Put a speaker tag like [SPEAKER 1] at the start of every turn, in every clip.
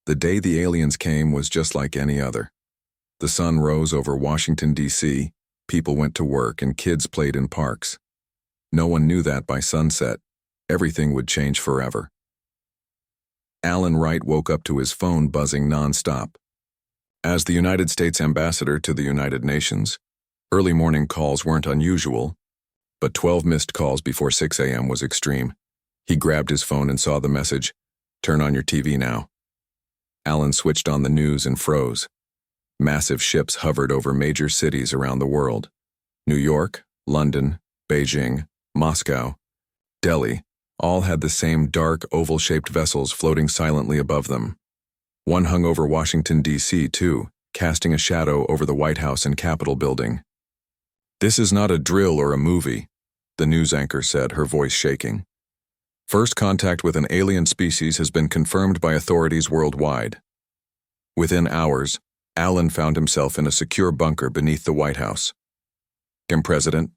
[SPEAKER 1] The day the aliens came was just like any other. The sun rose over Washington, D.C., people went to work, and kids played in parks. No one knew that by sunset, everything would change forever. Alan Wright woke up to his phone buzzing nonstop. As the United States ambassador to the United Nations, early morning calls weren't unusual, but 12 missed calls before 6 a.m. was extreme. He grabbed his phone and saw the message, "Turn on your TV now." Alan switched on the news and froze. Massive ships hovered over major cities around the world. New York, London, Beijing, Moscow, Delhi, all had the same dark, oval-shaped vessels floating silently above them. One hung over Washington, D.C., too, casting a shadow over the White House and Capitol building. "This is not a drill or a movie," the news anchor said, her voice shaking. "First contact with an alien species has been confirmed by authorities worldwide." Within hours, Alan found himself in a secure bunker beneath the White House. President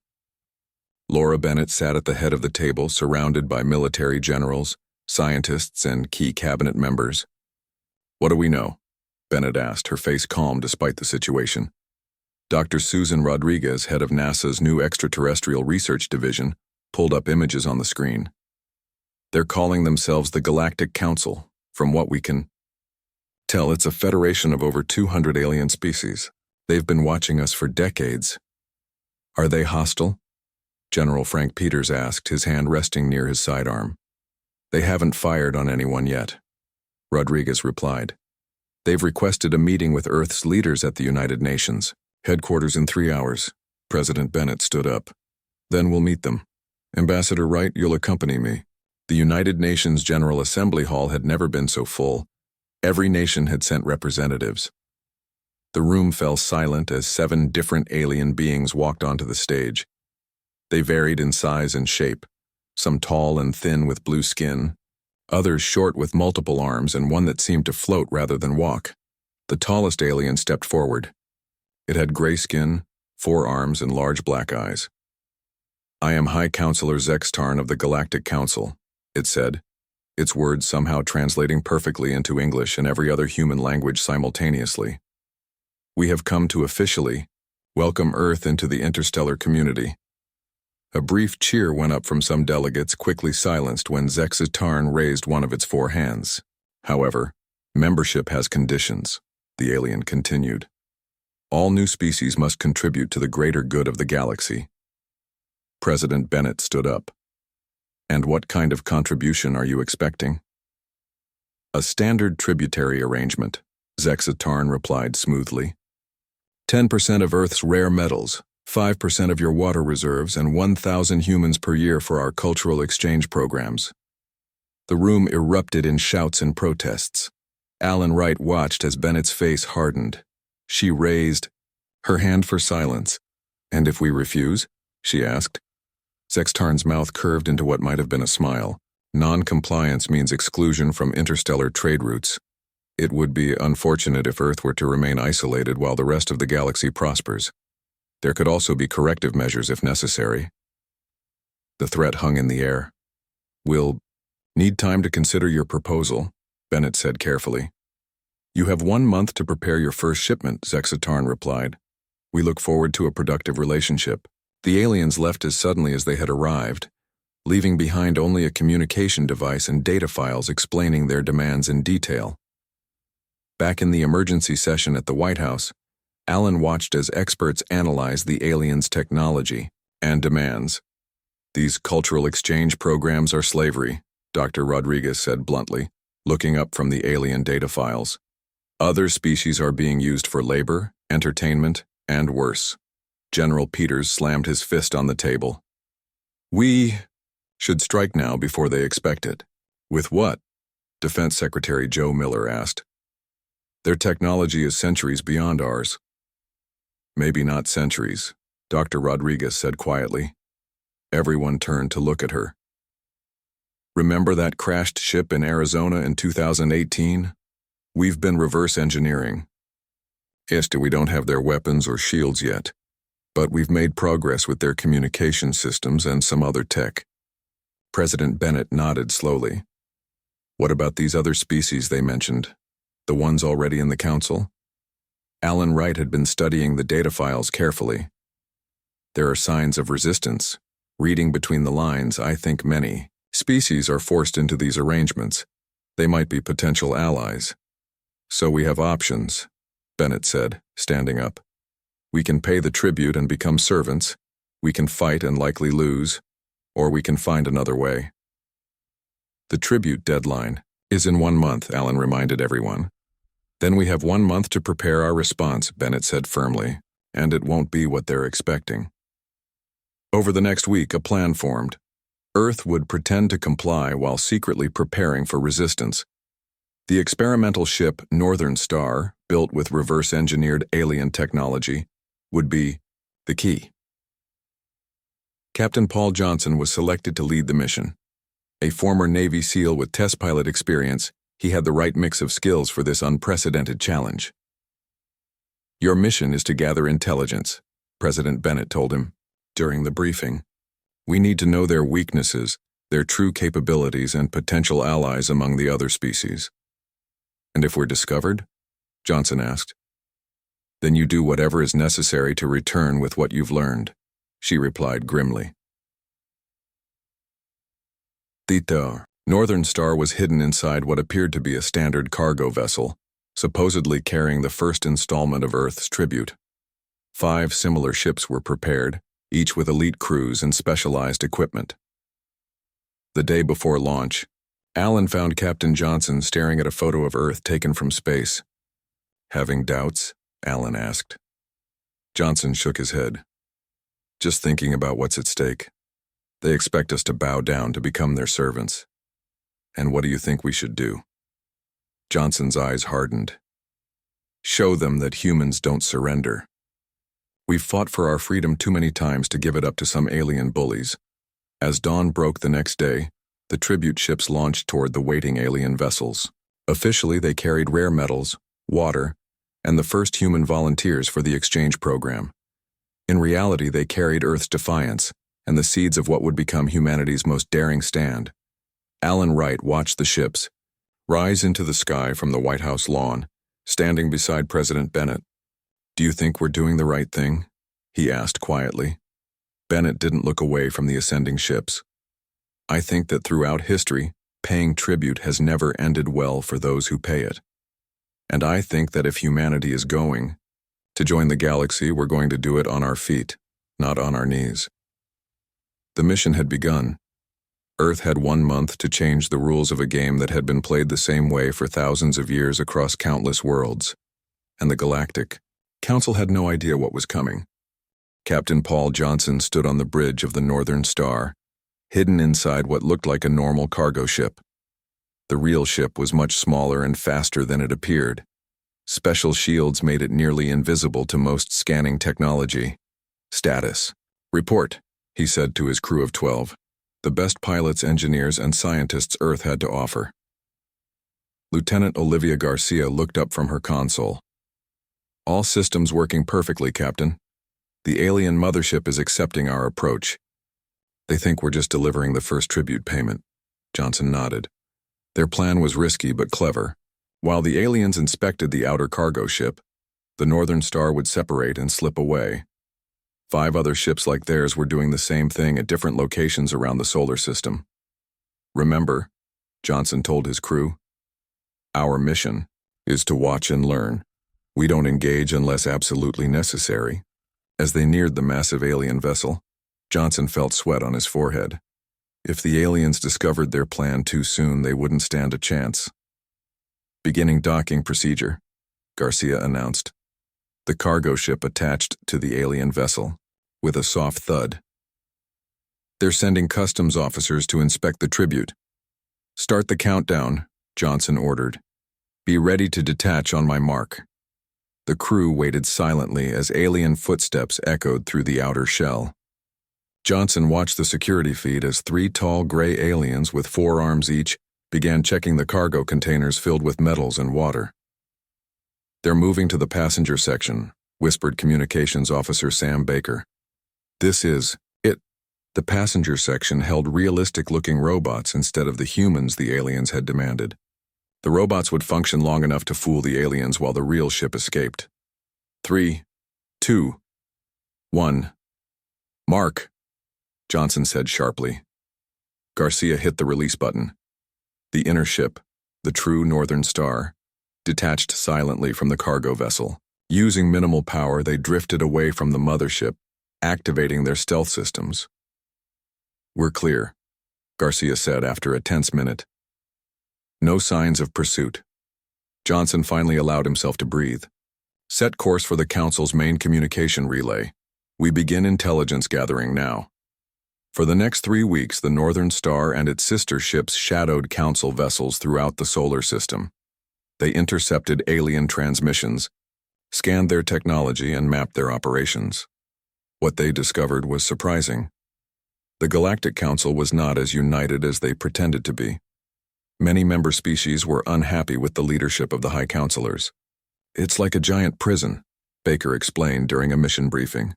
[SPEAKER 1] Laura Bennett sat at the head of the table, surrounded by military generals, scientists, and key cabinet members. "What do we know?" Bennett asked, her face calm despite the situation. Dr. Susan Rodriguez, head of NASA's new extraterrestrial research division, pulled up images on the screen. "They're calling themselves the Galactic Council. From what we can tell, it's a federation of over 200 alien species. They've been watching us for decades." "Are they hostile?" General Frank Peters asked, his hand resting near his sidearm. "They haven't fired on anyone yet," Rodriguez replied. "They've requested a meeting with Earth's leaders at the United Nations. Headquarters in 3 hours." President Bennett stood up. "Then we'll meet them. Ambassador Wright, you'll accompany me." The United Nations General Assembly Hall had never been so full. Every nation had sent representatives. The room fell silent as 7 different alien beings walked onto the stage. They varied in size and shape, some tall and thin with blue skin, others short with multiple arms and one that seemed to float rather than walk. The tallest alien stepped forward. It had gray skin, 4 arms, and large black eyes. "I am High Counselor Zextarn of the Galactic Council," it said, its words somehow translating perfectly into English and every other human language simultaneously. "We have come to officially welcome Earth into the interstellar community." A brief cheer went up from some delegates, quickly silenced when Zextarn raised one of its 4 hands. "However, membership has conditions," the alien continued. "All new species must contribute to the greater good of the galaxy." President Bennett stood up. "And what kind of contribution are you expecting?" "A standard tributary arrangement," Zextarn replied smoothly. 10% of Earth's rare metals, 5% of your water reserves, and 1,000 humans per year for our cultural exchange programs." The room erupted in shouts and protests. Alan Wright watched as Bennett's face hardened. She raised her hand for silence. "And if we refuse?" she asked. Zextarn's mouth curved into what might have been a smile. "Non-compliance means exclusion from interstellar trade routes. It would be unfortunate if Earth were to remain isolated while the rest of the galaxy prospers. There could also be corrective measures if necessary." The threat hung in the air. "We'll need time to consider your proposal," Bennett said carefully. "You have 1 month to prepare your first shipment," Zextarn replied. "We look forward to a productive relationship." The aliens left as suddenly as they had arrived, leaving behind only a communication device and data files explaining their demands in detail. Back in the emergency session at the White House, Alan watched as experts analyzed the aliens' technology and demands. "These cultural exchange programs are slavery," Dr. Rodriguez said bluntly, looking up from the alien data files. "Other species are being used for labor, entertainment, and worse." General Peters slammed his fist on the table. "We should strike now before they expect it." "With what?" Defense Secretary Joe Miller asked. "Their technology is centuries beyond ours." "Maybe not centuries," Dr. Rodriguez said quietly. Everyone turned to look at her. "Remember that crashed ship in Arizona in 2018? We've been reverse engineering. Yes, we don't have their weapons or shields yet, but we've made progress with their communication systems and some other tech." President Bennett nodded slowly. "What about these other species they mentioned?" The ones already in the council? Alan Wright had been studying the data files carefully. There are signs of resistance. Reading between the lines, I think many species are forced into these arrangements. They might be potential allies. So we have options, Bennett said, standing up. We can pay the tribute and become servants. We can fight and likely lose. Or we can find another way. The tribute deadline is in 1 month, Alan reminded everyone. Then we have 1 month to prepare our response, Bennett said firmly, and it won't be what they're expecting. Over the next week, a plan formed. Earth would pretend to comply while secretly preparing for resistance. The experimental ship Northern Star, built with reverse-engineered alien technology, would be the key. Captain Paul Johnson was selected to lead the mission. A former Navy SEAL with test pilot experience, he had the right mix of skills for this unprecedented challenge. Your mission is to gather intelligence, President Bennett told him during the briefing. We need to know their weaknesses, their true capabilities, and potential allies among the other species. And if we're discovered? Johnson asked. Then you do whatever is necessary to return with what you've learned, she replied grimly. The Northern Star was hidden inside what appeared to be a standard cargo vessel, supposedly carrying the first installment of Earth's tribute. 5 similar ships were prepared, each with elite crews and specialized equipment. The day before launch, Alan found Captain Johnson staring at a photo of Earth taken from space. Having doubts? Alan asked. Johnson shook his head. Just thinking about what's at stake. They expect us to bow down to become their servants. And what do you think we should do? Johnson's eyes hardened. Show them that humans don't surrender. We've fought for our freedom too many times to give it up to some alien bullies. As dawn broke the next day, the tribute ships launched toward the waiting alien vessels. Officially, they carried rare metals, water, and the first human volunteers for the exchange program. In reality, they carried Earth's defiance and the seeds of what would become humanity's most daring stand. Alan Wright watched the ships rise into the sky from the White House lawn, standing beside President Bennett. Do you think we're doing the right thing? He asked quietly. Bennett didn't look away from the ascending ships. I think that throughout history, paying tribute has never ended well for those who pay it. And I think that if humanity is going to join the galaxy, we're going to do it on our feet, not on our knees. The mission had begun. Earth had 1 month to change the rules of a game that had been played the same way for thousands of years across countless worlds. And the Galactic Council had no idea what was coming. Captain Paul Johnson stood on the bridge of the Northern Star, hidden inside what looked like a normal cargo ship. The real ship was much smaller and faster than it appeared. Special shields made it nearly invisible to most scanning technology. Status. Report, he said to his crew of 12. The best pilots, engineers, and scientists Earth had to offer. Lieutenant Olivia Garcia looked up from her console. All systems working perfectly, Captain. The alien mothership is accepting our approach. They think we're just delivering the first tribute payment. Johnson nodded. Their plan was risky but clever. While the aliens inspected the outer cargo ship, the Northern Star would separate and slip away. 5 other ships like theirs were doing the same thing at different locations around the solar system. Remember, Johnson told his crew, our mission is to watch and learn. We don't engage unless absolutely necessary. As they neared the massive alien vessel, Johnson felt sweat on his forehead. If the aliens discovered their plan too soon, they wouldn't stand a chance. Beginning docking procedure, Garcia announced. The cargo ship attached to the alien vessel, with a soft thud. They're sending customs officers to inspect the tribute. Start the countdown, Johnson ordered. Be ready to detach on my mark. The crew waited silently as alien footsteps echoed through the outer shell. Johnson watched the security feed as 3 tall gray aliens with 4 arms each began checking the cargo containers filled with metals and water. They're moving to the passenger section, whispered Communications Officer Sam Baker. This is it. The passenger section held realistic-looking robots instead of the humans the aliens had demanded. The robots would function long enough to fool the aliens while the real ship escaped. 3, 2, 1. Mark, Johnson said sharply. Garcia hit the release button. The inner ship, the true Northern Star, detached silently from the cargo vessel. Using minimal power, they drifted away from the mothership, activating their stealth systems. "We're clear," Garcia said after a tense minute. No signs of pursuit. Johnson finally allowed himself to breathe. "Set course for the Council's main communication relay. We begin intelligence gathering now." For the next 3 weeks, the Northern Star and its sister ships shadowed Council vessels throughout the solar system. They intercepted alien transmissions, scanned their technology, and mapped their operations. What they discovered was surprising. The Galactic Council was not as united as they pretended to be. Many member species were unhappy with the leadership of the High Councilors. "It's like a giant prison," Baker explained during a mission briefing.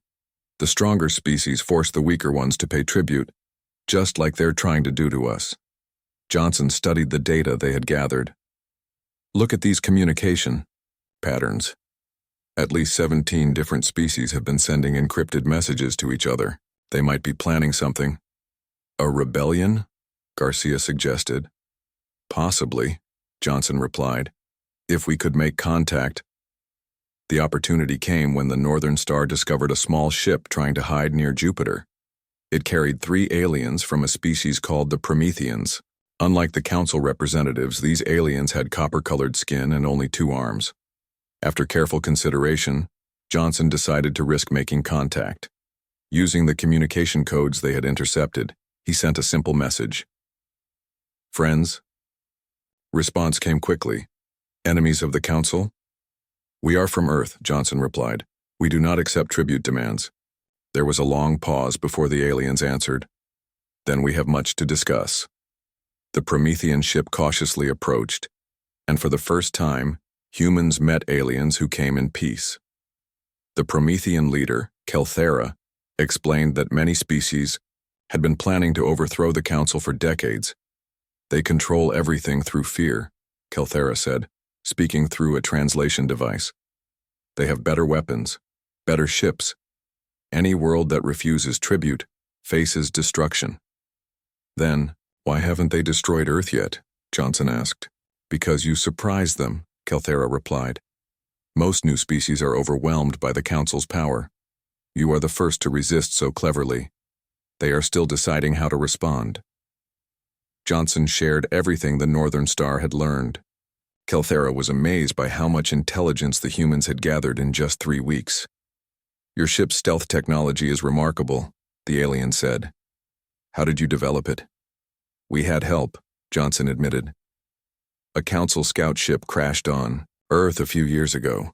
[SPEAKER 1] "The stronger species force the weaker ones to pay tribute, just like they're trying to do to us." Johnson studied the data they had gathered. "Look at these communication patterns. At least 17 different species have been sending encrypted messages to each other. They might be planning something." "A rebellion?" Garcia suggested. "Possibly," Johnson replied, "if we could make contact." The opportunity came when the Northern Star discovered a small ship trying to hide near Jupiter. It carried 3 aliens from a species called the Prometheans. Unlike the Council representatives, these aliens had copper-colored skin and only 2 arms. After careful consideration, Johnson decided to risk making contact. Using the communication codes they had intercepted, he sent a simple message. "Friends?" Response came quickly. "Enemies of the Council?" "We are from Earth," Johnson replied. "We do not accept tribute demands." There was a long pause before the aliens answered. "Then we have much to discuss." The Promethean ship cautiously approached, and for the first time, humans met aliens who came in peace. The Promethean leader, Kelthera, explained that many species had been planning to overthrow the Council for decades. "They control everything through fear," Kelthera said, speaking through a translation device. "They have better weapons, better ships. Any world that refuses tribute faces destruction." "Then, why haven't they destroyed Earth yet?" Johnson asked. "Because you surprised them," Kelthera replied. "Most new species are overwhelmed by the Council's power. You are the first to resist so cleverly. They are still deciding how to respond." Johnson shared everything the Northern Star had learned. Kelthera was amazed by how much intelligence the humans had gathered in just 3 weeks. "Your ship's stealth technology is remarkable," the alien said. "How did you develop it?" "We had help," Johnson admitted. "A Council scout ship crashed on Earth a few years ago.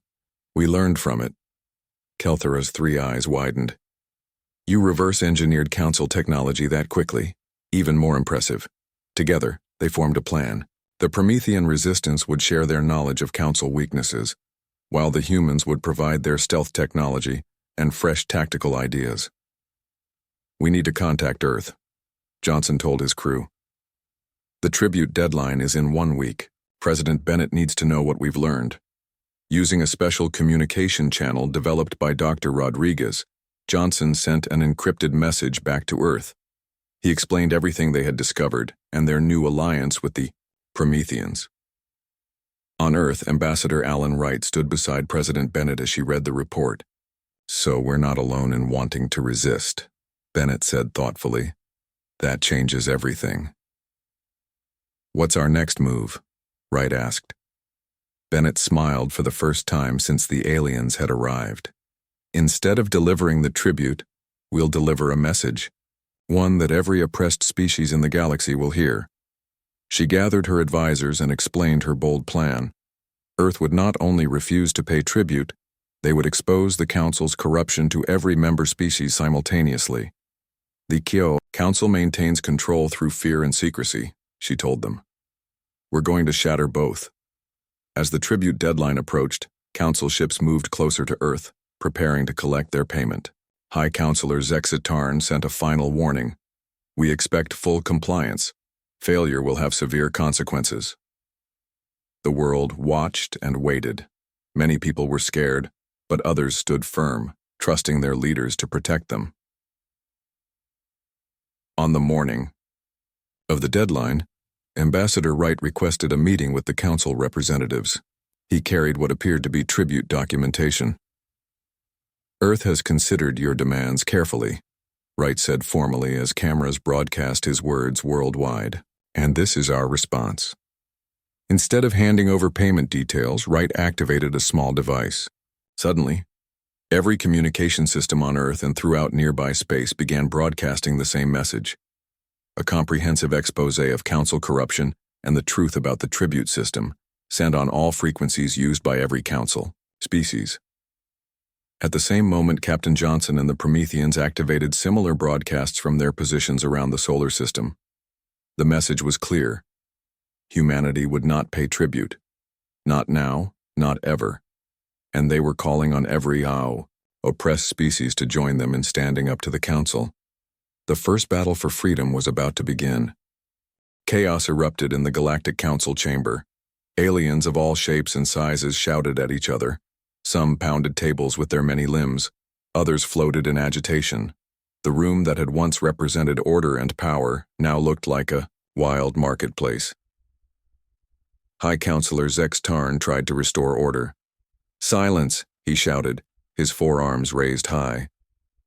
[SPEAKER 1] We learned from it." Kelthera's 3 eyes widened. "You reverse-engineered Council technology that quickly. Even more impressive." Together, they formed a plan. The Promethean resistance would share their knowledge of Council weaknesses, while the humans would provide their stealth technology and fresh tactical ideas. "We need to contact Earth," Johnson told his crew. "The tribute deadline is in 1 week. President Bennett needs to know what we've learned." Using a special communication channel developed by Dr. Rodriguez, Johnson sent an encrypted message back to Earth. He explained everything they had discovered and their new alliance with the Prometheans. On Earth, Ambassador Alan Wright stood beside President Bennett as she read the report. "So we're not alone in wanting to resist," Bennett said thoughtfully. "That changes everything." "What's our next move?" Wright asked. Bennett smiled for the first time since the aliens had arrived. "Instead of delivering the tribute, we'll deliver a message, one that every oppressed species in the galaxy will hear." She gathered her advisors and explained her bold plan. Earth would not only refuse to pay tribute, they would expose the Council's corruption to every member species simultaneously. "The Council maintains control through fear and secrecy," she told them. "We're going to shatter both." As the tribute deadline approached, Council ships moved closer to Earth, preparing to collect their payment. High Councilor Zexitarn sent a final warning. "We expect full compliance. Failure will have severe consequences." The world watched and waited. Many people were scared, but others stood firm, trusting their leaders to protect them. On the morning of the deadline, Ambassador Wright requested a meeting with the council representatives. He carried what appeared to be tribute documentation. "Earth has considered your demands carefully," Wright said formally as cameras broadcast his words worldwide. "And this is our response." Instead of handing over payment details, Wright activated a small device. Suddenly, every communication system on Earth and throughout nearby space began broadcasting the same message. A comprehensive expose of council corruption and the truth about the tribute system, sent on all frequencies used by every council species. At the same moment, Captain Johnson and the Prometheans activated similar broadcasts from their positions around the solar system. The message was clear. Humanity would not pay tribute. Not now, not ever. And they were calling on every oppressed species to join them in standing up to the council. The first battle for freedom was about to begin. Chaos erupted in the Galactic Council chamber. Aliens of all shapes and sizes shouted at each other. Some pounded tables with their many limbs. Others floated in agitation. The room that had once represented order and power now looked like a wild marketplace. High Counselor Zex Tarn tried to restore order. "Silence," he shouted, his forearms raised high.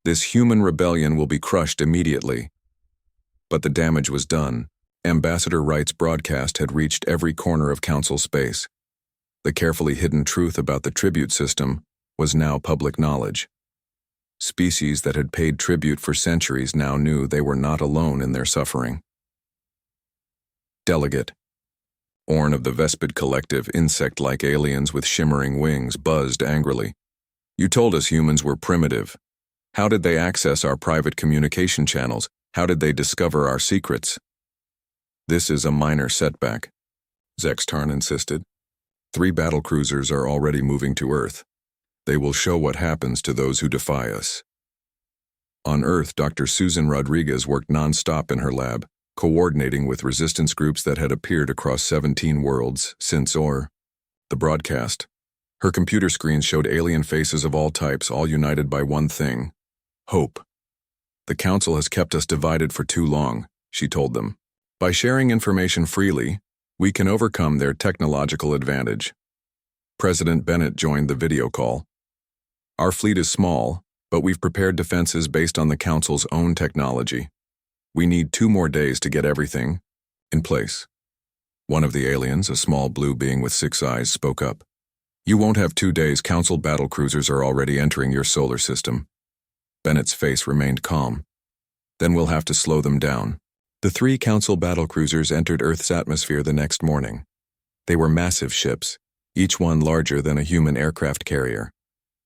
[SPEAKER 1] "This human rebellion will be crushed immediately." But the damage was done. Ambassador Wright's broadcast had reached every corner of council space. The carefully hidden truth about the tribute system was now public knowledge. Species that had paid tribute for centuries now knew they were not alone in their suffering. Delegate Orn of the Vespid Collective, insect-like aliens with shimmering wings, buzzed angrily. "You told us humans were primitive. How did they access our private communication channels? How did they discover our secrets?" "This is a minor setback," Zex Tarn insisted. 3 battlecruisers are already moving to Earth. They will show what happens to those who defy us. On Earth, Dr. Susan Rodriguez worked non-stop in her lab, coordinating with resistance groups that had appeared across 17 worlds since the broadcast. Her computer screens showed alien faces of all types, all united by one thing: hope. "The Council has kept us divided for too long," she told them. "By sharing information freely, we can overcome their technological advantage." President Bennett joined the video call. "Our fleet is small, but we've prepared defenses based on the Council's own technology. We need 2 more days to get everything in place." One of the aliens, a small blue being with 6 eyes, spoke up. "You won't have 2 days. Council battlecruisers are already entering your solar system." Bennett's face remained calm. "Then we'll have to slow them down." The 3 Council battlecruisers entered Earth's atmosphere the next morning. They were massive ships, each one larger than a human aircraft carrier.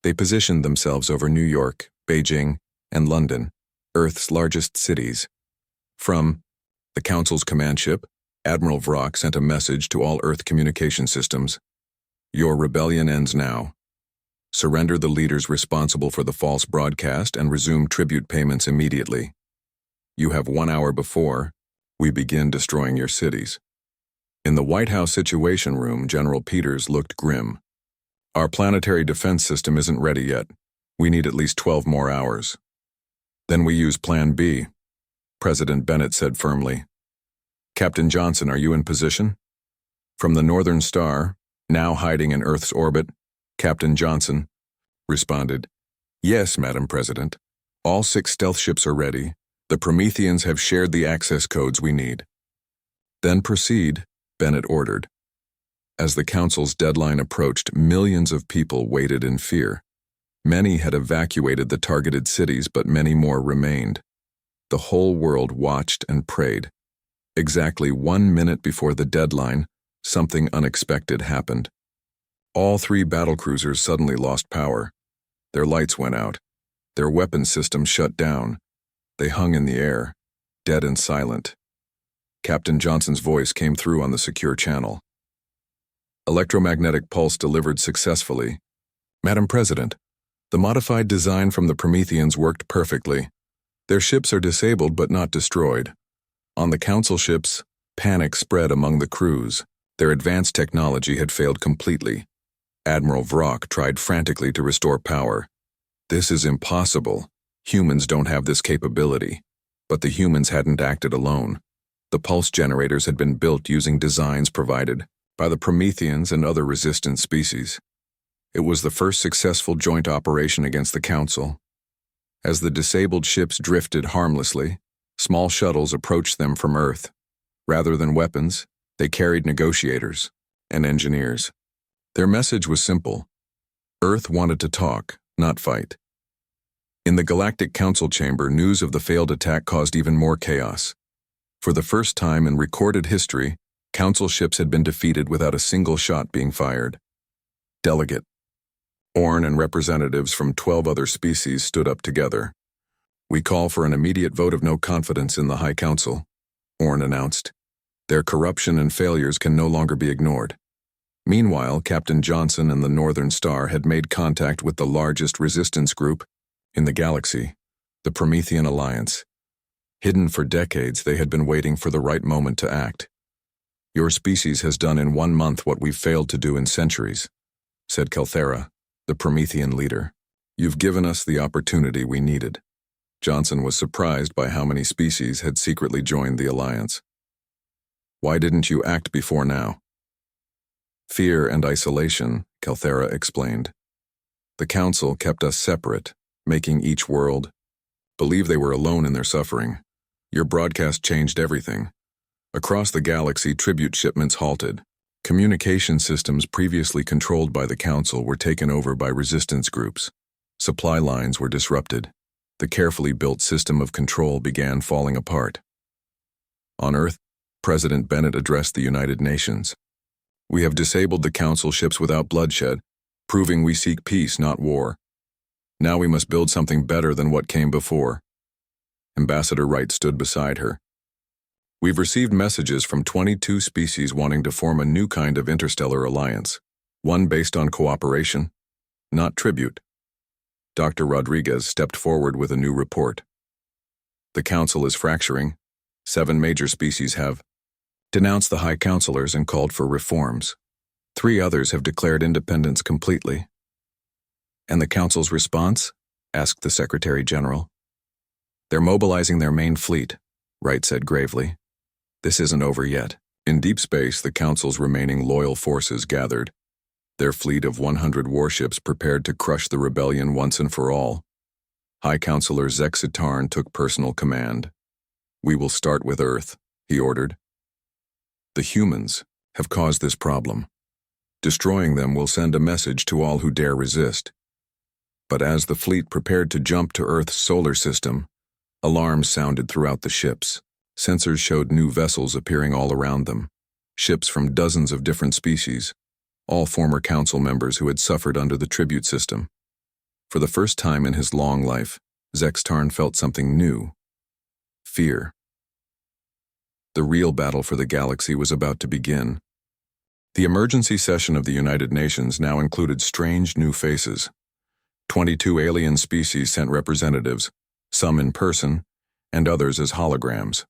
[SPEAKER 1] They positioned themselves over New York, Beijing, and London, Earth's largest cities. From the Council's command ship, Admiral Vrock sent a message to all Earth communication systems. "Your rebellion ends now. Surrender the leaders responsible for the false broadcast and resume tribute payments immediately. You have 1 hour before we begin destroying your cities." In the White House Situation Room, General Peters looked grim. "Our planetary defense system isn't ready yet. We need at least 12 more hours." "Then we use Plan B," President Bennett said firmly. "Captain Johnson, are you in position?" From the Northern Star, now hiding in Earth's orbit, Captain Johnson responded, "Yes, Madam President. All 6 stealth ships are ready. The Prometheans have shared the access codes we need." "Then proceed," Bennett ordered. As the Council's deadline approached, millions of people waited in fear. Many had evacuated the targeted cities, but many more remained. The whole world watched and prayed. Exactly 1 minute before the deadline, something unexpected happened. All 3 battlecruisers suddenly lost power. Their lights went out. Their weapon systems shut down. They hung in the air, dead and silent. Captain Johnson's voice came through on the secure channel. "Electromagnetic pulse delivered successfully. Madam President, the modified design from the Prometheans worked perfectly. Their ships are disabled but not destroyed. On the Council ships, panic spread among the crews. Their advanced technology had failed completely. Admiral Vrock tried frantically to restore power. This is impossible. Humans don't have this capability. But the humans hadn't acted alone. The pulse generators had been built using designs provided by the Prometheans and other resistant species. It was the first successful joint operation against the Council. As the disabled ships drifted harmlessly, small shuttles approached them from Earth. Rather than weapons, they carried negotiators and engineers. Their message was simple. Earth wanted to talk, not fight. In the Galactic Council chamber, news of the failed attack caused even more chaos. For the first time in recorded history, Council ships had been defeated without a single shot being fired. Delegate Orn and representatives from 12 other species stood up together. "We call for an immediate vote of no confidence in the High Council," Orn announced. "Their corruption and failures can no longer be ignored." Meanwhile, Captain Johnson and the Northern Star had made contact with the largest resistance group in the galaxy, the Promethean Alliance. Hidden for decades, they had been waiting for the right moment to act. "Your species has done in 1 month what we've failed to do in centuries," said Kelthera, the Promethean leader. "You've given us the opportunity we needed." Johnson was surprised by how many species had secretly joined the Alliance. "Why didn't you act before now?" "Fear and isolation," Kelthera explained. "The Council kept us separate, making each world believe they were alone in their suffering. Your broadcast changed everything. Across the galaxy, tribute shipments halted. Communication systems previously controlled by the Council were taken over by resistance groups. Supply lines were disrupted. The carefully built system of control began falling apart." On Earth, President Bennett addressed the United Nations. "We have disabled the Council ships without bloodshed, proving we seek peace, not war. Now we must build something better than what came before." Ambassador Wright stood beside her. "We've received messages from 22 species wanting to form a new kind of interstellar alliance, one based on cooperation, not tribute." Dr. Rodriguez stepped forward with a new report. "The Council is fracturing. 7 major species have denounced the High Councilors and called for reforms. 3 others have declared independence completely." "And the Council's response?" asked the Secretary General. "They're mobilizing their main fleet," Wright said gravely. "This isn't over yet." In deep space, the Council's remaining loyal forces gathered, their fleet of 100 warships prepared to crush the rebellion once and for all. High Councilor Zexitarn took personal command. "We will start with Earth," he ordered. "The humans have caused this problem. Destroying them will send a message to all who dare resist." But as the fleet prepared to jump to Earth's solar system, alarms sounded throughout the ships. Sensors showed new vessels appearing all around them, ships from dozens of different species, all former Council members who had suffered under the tribute system. For the first time in his long life, Zextarn felt something new: fear. The real battle for the galaxy was about to begin. The emergency session of the United Nations now included strange new faces. 22 alien species sent representatives, some in person, and others as holograms.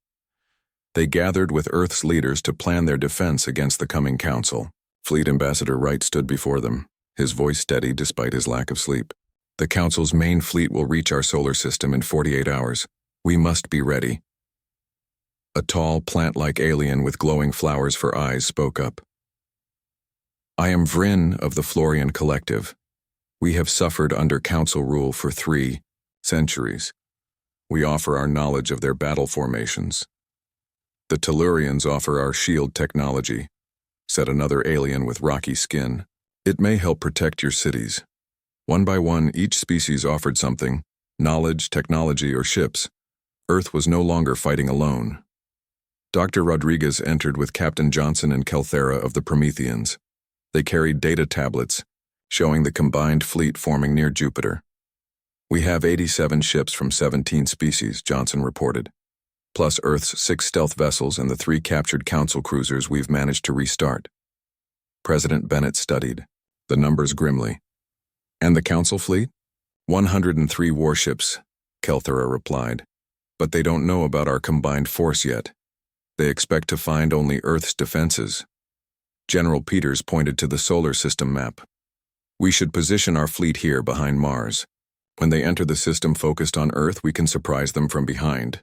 [SPEAKER 1] They gathered with Earth's leaders to plan their defense against the coming Council. Fleet Ambassador Wright stood before them, his voice steady despite his lack of sleep. "The Council's main fleet will reach our solar system in 48 hours. We must be ready." A tall, plant-like alien with glowing flowers for eyes spoke up. "I am Vryn of the Florian Collective. We have suffered under Council rule for 3 centuries. We offer our knowledge of their battle formations." "The Tellurians offer our shield technology," said another alien with rocky skin. "It may help protect your cities." One by one, each species offered something: knowledge, technology, or ships. Earth was no longer fighting alone. Dr. Rodriguez entered with Captain Johnson and Kelthera of the Prometheans. They carried data tablets, showing the combined fleet forming near Jupiter. "We have 87 ships from 17 species," Johnson reported, "plus Earth's 6 stealth vessels and the 3 captured Council cruisers we've managed to restart." President Bennett studied the numbers grimly. "And the Council fleet?" 103 warships, Kelthera replied. "But they don't know about our combined force yet. They expect to find only Earth's defenses." General Peters pointed to the solar system map. We should position our fleet here behind Mars. When they enter the system focused on Earth, we can surprise them from behind.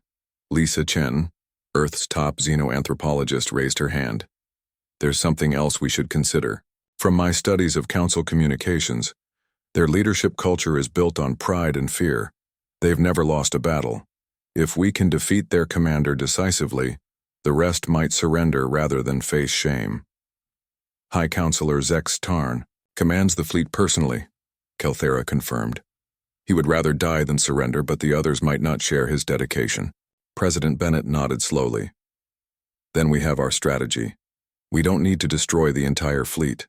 [SPEAKER 1] Lisa Chen, Earth's top xenoanthropologist, raised her hand. There's something else we should consider. From my studies of Council communications, their leadership culture is built on pride and fear. They've never lost a battle. If we can defeat their commander decisively, the rest might surrender rather than face shame. High Counselor Zex Tarn commands the fleet personally, Kelthera confirmed. He would rather die than surrender, but the others might not share his dedication. President Bennett nodded slowly. Then we have our strategy. We don't need to destroy the entire fleet.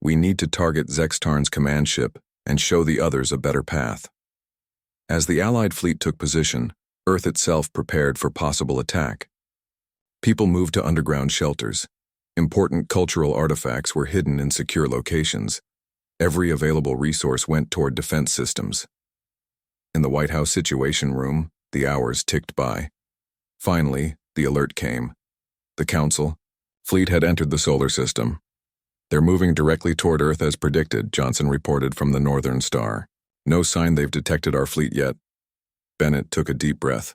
[SPEAKER 1] We need to target Zex Tarn's command ship and show the others a better path. As the Allied fleet took position, Earth itself prepared for possible attack. People moved to underground shelters. Important cultural artifacts were hidden in secure locations. Every available resource went toward defense systems. In the White House Situation Room, the hours ticked by. Finally, the alert came. The Council fleet had entered the solar system. They're moving directly toward Earth as predicted, Johnson reported from the Northern Star. No sign they've detected our fleet yet. Bennett took a deep breath.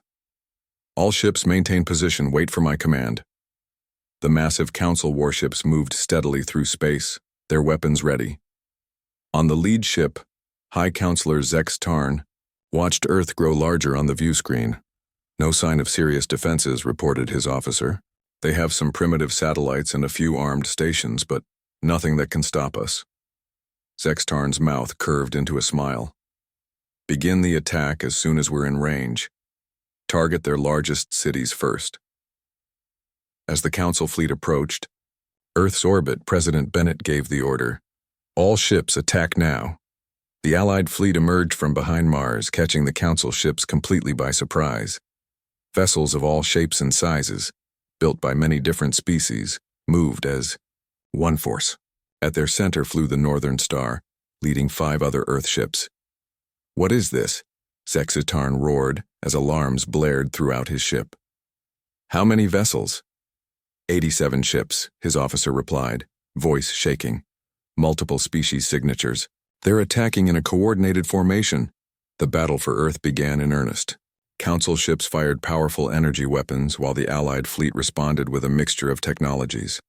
[SPEAKER 1] All ships maintain position, wait for my command. The massive Council warships moved steadily through space, their weapons ready. On the lead ship, High Counselor Zex Tarn watched Earth grow larger on the view screen. No sign of serious defenses, reported his officer. They have some primitive satellites and a few armed stations, but nothing that can stop us. Zex Tarn's mouth curved into a smile. Begin the attack as soon as we're in range. Target their largest cities first. As the Council fleet approached Earth's orbit, President Bennett gave the order. All ships attack now. The Allied fleet emerged from behind Mars, catching the Council ships completely by surprise. Vessels of all shapes and sizes, built by many different species, moved as one force. At their center flew the Northern Star, leading 5 other Earth ships. What is this? Zex Tarn roared as alarms blared throughout his ship. How many vessels? 87 ships, his officer replied, voice shaking. Multiple species signatures. They're attacking in a coordinated formation. The battle for Earth began in earnest. Council ships fired powerful energy weapons while the Allied fleet responded with a mixture of technologies.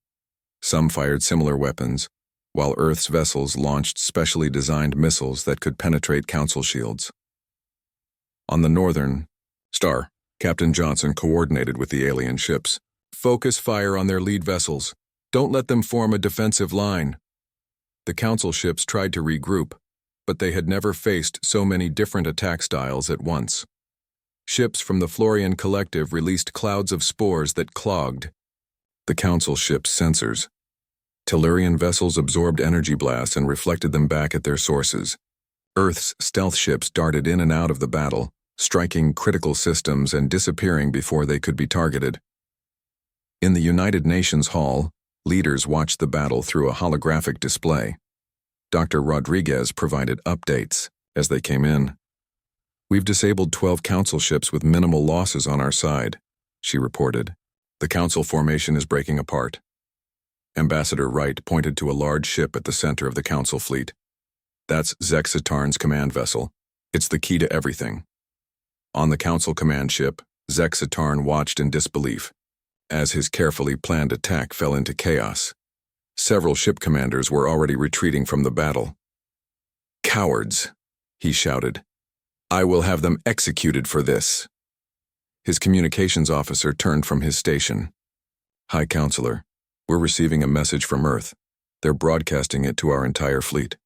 [SPEAKER 1] Some fired similar weapons, while Earth's vessels launched specially designed missiles that could penetrate Council shields. On the Northern Star, Captain Johnson coordinated with the alien ships. Focus fire on their lead vessels. Don't let them form a defensive line. The Council ships tried to regroup, but they had never faced so many different attack styles at once. Ships from the Florian Collective released clouds of spores that clogged the Council ships' sensors. Tellurian vessels absorbed energy blasts and reflected them back at their sources. Earth's stealth ships darted in and out of the battle, striking critical systems and disappearing before they could be targeted. In the United Nations Hall, leaders watched the battle through a holographic display. Dr. Rodriguez provided updates as they came in. We've disabled 12 Council ships with minimal losses on our side, she reported. The Council formation is breaking apart. Ambassador Wright pointed to a large ship at the center of the Council fleet. That's Zex Tarn's command vessel. It's the key to everything. On the Council command ship, Zex Tarn watched in disbelief as his carefully planned attack fell into chaos. Several ship commanders were already retreating from the battle. Cowards, he shouted. I will have them executed for this. His communications officer turned from his station. High Counselor, we're receiving a message from Earth. They're broadcasting it to our entire fleet.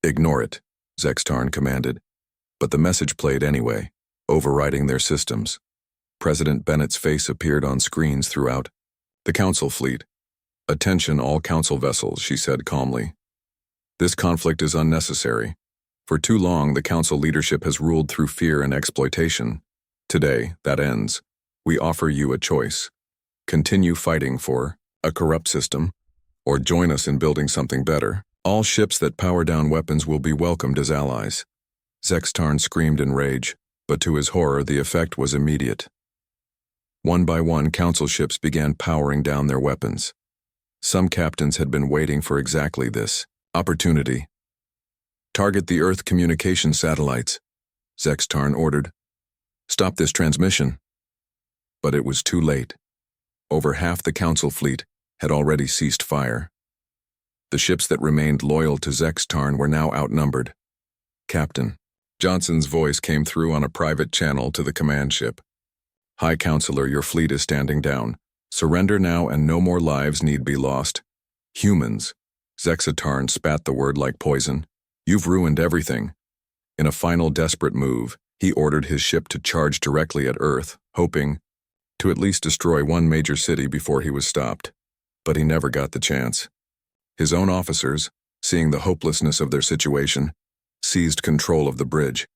[SPEAKER 1] Ignore it, Zex Tarn commanded. But the message played anyway, overriding their systems. President Bennett's face appeared on screens throughout the Council fleet. Attention all Council vessels, she said calmly. This conflict is unnecessary. For too long, the Council leadership has ruled through fear and exploitation. Today, that ends. We offer you a choice. Continue fighting for a corrupt system, or join us in building something better. All ships that power down weapons will be welcomed as allies. Zex Tarn screamed in rage, but to his horror, the effect was immediate. One by one, Council ships began powering down their weapons. Some captains had been waiting for exactly this opportunity. Target the Earth communication satellites, Zextarn ordered. Stop this transmission. But it was too late. Over half the Council fleet had already ceased fire. The ships that remained loyal to Zextarn were now outnumbered. Captain Johnson's voice came through on a private channel to the command ship. High Counselor, your fleet is standing down. Surrender now and no more lives need be lost. Humans. Zextarn spat the word like poison. You've ruined everything. In a final desperate move, he ordered his ship to charge directly at Earth, hoping to at least destroy one major city before he was stopped. But he never got the chance. His own officers, seeing the hopelessness of their situation, seized control of the bridge.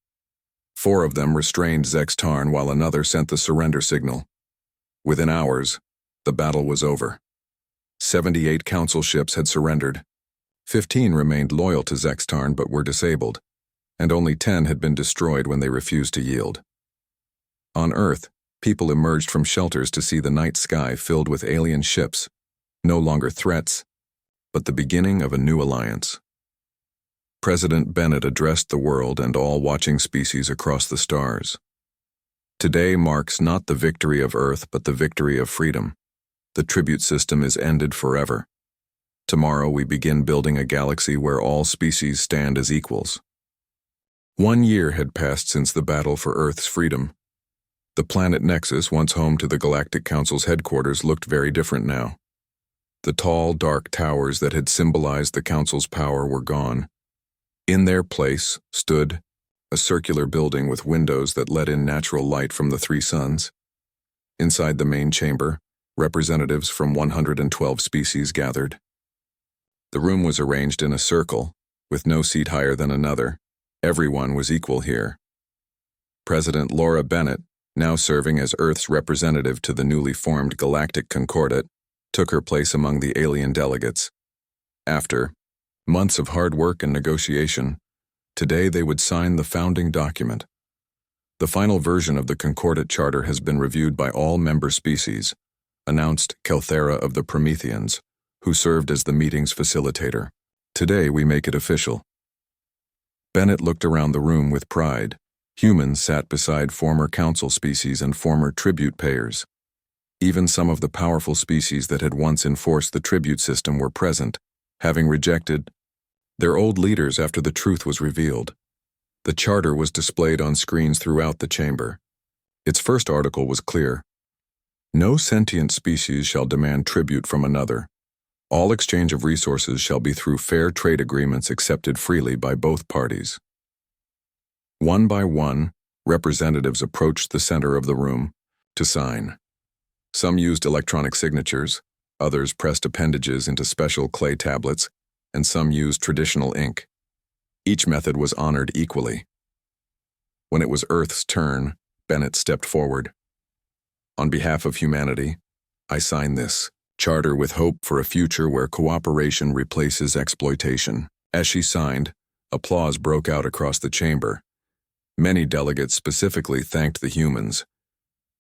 [SPEAKER 1] 4 of them restrained Zextarn while another sent the surrender signal. Within hours, the battle was over. 78 Council ships had surrendered. 15 remained loyal to Zextarn but were disabled, and only 10 had been destroyed when they refused to yield. On Earth, people emerged from shelters to see the night sky filled with alien ships, no longer threats, but the beginning of a new alliance. President Bennett addressed the world and all watching species across the stars. Today marks not the victory of Earth but the victory of freedom. The tribute system is ended forever. Tomorrow we begin building a galaxy where all species stand as equals. 1 year had passed since the battle for Earth's freedom. The planet Nexus, once home to the Galactic Council's headquarters, looked very different now. The tall, dark towers that had symbolized the Council's power were gone. In their place stood a circular building with windows that let in natural light from the 3 suns. Inside the main chamber, representatives from 112 species gathered. The room was arranged in a circle, with no seat higher than another. Everyone was equal here. President Laura Bennett, now serving as Earth's representative to the newly formed Galactic Concordat, took her place among the alien delegates. After months of hard work and negotiation, today they would sign the founding document. The final version of the Concordat Charter has been reviewed by all member species, announced Kelthera of the Prometheans, who served as the meeting's facilitator. Today we make it official. Bennett looked around the room with pride. Humans sat beside former council species and former tribute payers. Even some of the powerful species that had once enforced the tribute system were present, having rejected their old leaders after the truth was revealed. The charter was displayed on screens throughout the chamber. Its first article was clear. No sentient species shall demand tribute from another. All exchange of resources shall be through fair trade agreements accepted freely by both parties. One by one, representatives approached the center of the room to sign. Some used electronic signatures, others pressed appendages into special clay tablets, and some used traditional ink. Each method was honored equally. When it was Earth's turn, Bennett stepped forward. On behalf of humanity, I sign this charter with hope for a future where cooperation replaces exploitation. As she signed, applause broke out across the chamber. Many delegates specifically thanked the humans.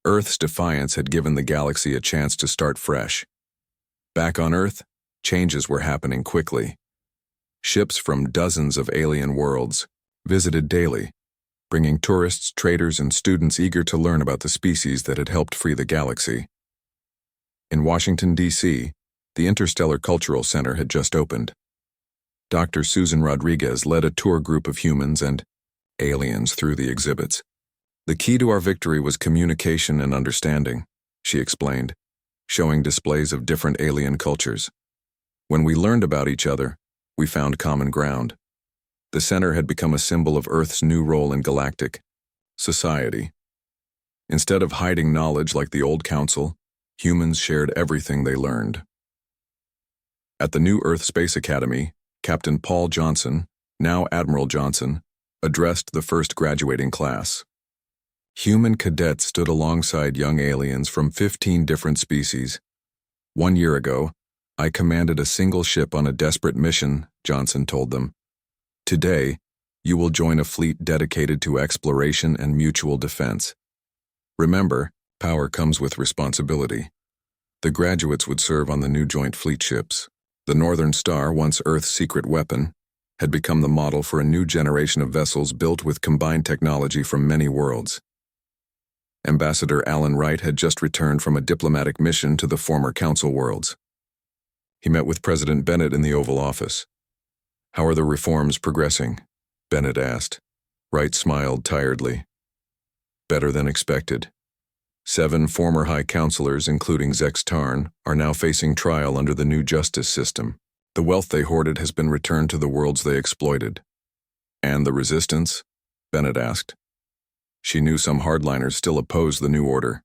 [SPEAKER 1] Earth's defiance had given the galaxy a chance to start fresh. Back on Earth, changes were happening quickly. Ships from dozens of alien worlds visited daily, bringing tourists, traders, and students eager to learn about the species that had helped free the galaxy. In Washington, D.C., the Interstellar Cultural Center had just opened. Dr. Susan Rodriguez led a tour group of humans and aliens through the exhibits. The key to our victory was communication and understanding, she explained, showing displays of different alien cultures. When we learned about each other, we found common ground. The center had become a symbol of Earth's new role in galactic society. Instead of hiding knowledge like the old council, humans shared everything they learned. At the new Earth Space Academy, Captain Paul Johnson, now Admiral Johnson, addressed the first graduating class. Human cadets stood alongside young aliens from 15 different species. 1 year ago, I commanded a single ship on a desperate mission, Johnson told them. Today, you will join a fleet dedicated to exploration and mutual defense. Remember, power comes with responsibility. The graduates would serve on the new Joint Fleet ships. The Northern Star, once Earth's secret weapon, had become the model for a new generation of vessels built with combined technology from many worlds. Ambassador Alan Wright had just returned from a diplomatic mission to the former Council worlds. He met with President Bennett in the Oval Office. "How are the reforms progressing?" Bennett asked. Wright smiled tiredly. "Better than expected. 7 former high counselors, including Zex Tarn, are now facing trial under the new justice system. The wealth they hoarded has been returned to the worlds they exploited." "And the resistance?" Bennett asked. She knew some hardliners still opposed the new order.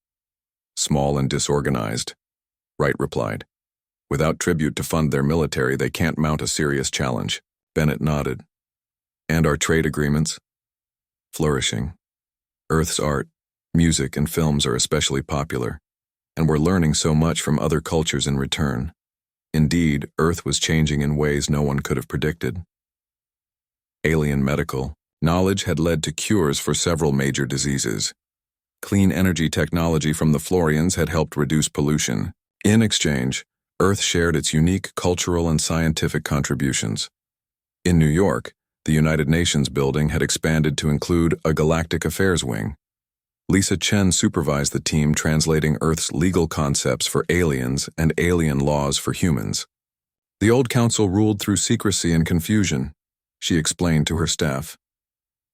[SPEAKER 1] "Small and disorganized," Wright replied. "Without tribute to fund their military, they can't mount a serious challenge." Bennett nodded. "And our trade agreements?" "Flourishing. Earth's art, music, and films are especially popular, and we're learning so much from other cultures in return. Indeed, Earth was changing in ways no one could have predicted." Alien medical knowledge had led to cures for several major diseases. Clean energy technology from the Florians had helped reduce pollution. In exchange, Earth shared its unique cultural and scientific contributions. In New York, the United Nations building had expanded to include a Galactic Affairs wing. Lisa Chen supervised the team translating Earth's legal concepts for aliens and alien laws for humans. "The old council ruled through secrecy and confusion," she explained to her staff.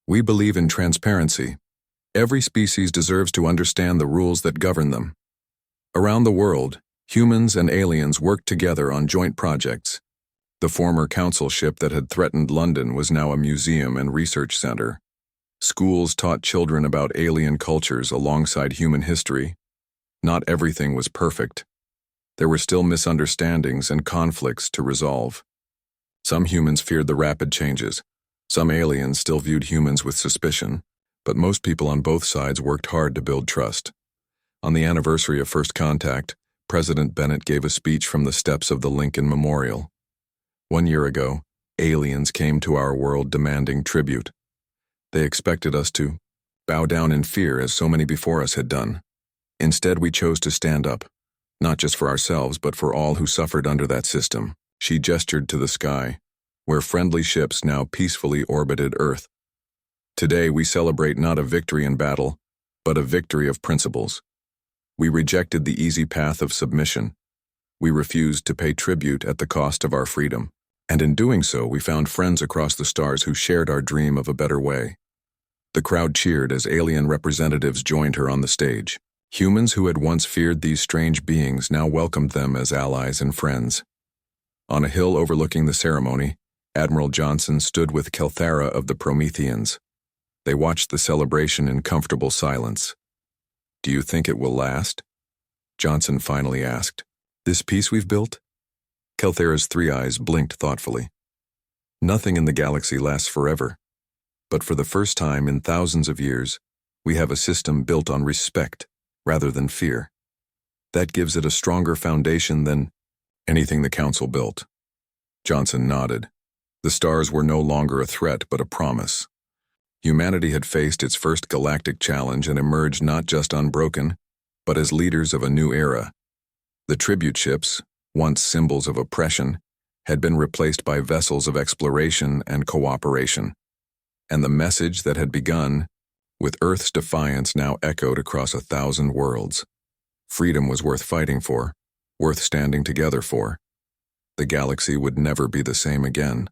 [SPEAKER 1] "We believe in transparency. Every species deserves to understand the rules that govern them." Around the world, humans and aliens worked together on joint projects. The former council ship that had threatened London was now a museum and research center. Schools taught children about alien cultures alongside human history. Not everything was perfect. There were still misunderstandings and conflicts to resolve. Some humans feared the rapid changes. Some aliens still viewed humans with suspicion, but most people on both sides worked hard to build trust. On the anniversary of First Contact, President Bennett gave a speech from the steps of the Lincoln Memorial. "1 year ago, aliens came to our world demanding tribute. They expected us to bow down in fear as so many before us had done. Instead, we chose to stand up, not just for ourselves but for all who suffered under that system." She gestured to the sky, where friendly ships now peacefully orbited Earth. "Today we celebrate not a victory in battle, but a victory of principles. We rejected the easy path of submission. We refused to pay tribute at the cost of our freedom. And in doing so, we found friends across the stars who shared our dream of a better way." The crowd cheered as alien representatives joined her on the stage. Humans who had once feared these strange beings now welcomed them as allies and friends. On a hill overlooking the ceremony, Admiral Johnson stood with Kelthara of the Prometheans. They watched the celebration in comfortable silence. "Do you think it will last?" Johnson finally asked. "This peace we've built?" Kelthara's 3 eyes blinked thoughtfully. "Nothing in the galaxy lasts forever. But for the first time in thousands of years, we have a system built on respect rather than fear. That gives it a stronger foundation than anything the Council built." Johnson nodded. The stars were no longer a threat but a promise. Humanity had faced its first galactic challenge and emerged not just unbroken, but as leaders of a new era. The tribute ships, once symbols of oppression, had been replaced by vessels of exploration and cooperation. And the message that had begun, with Earth's defiance, now echoed across 1,000 worlds. Freedom was worth fighting for, worth standing together for. The galaxy would never be the same again.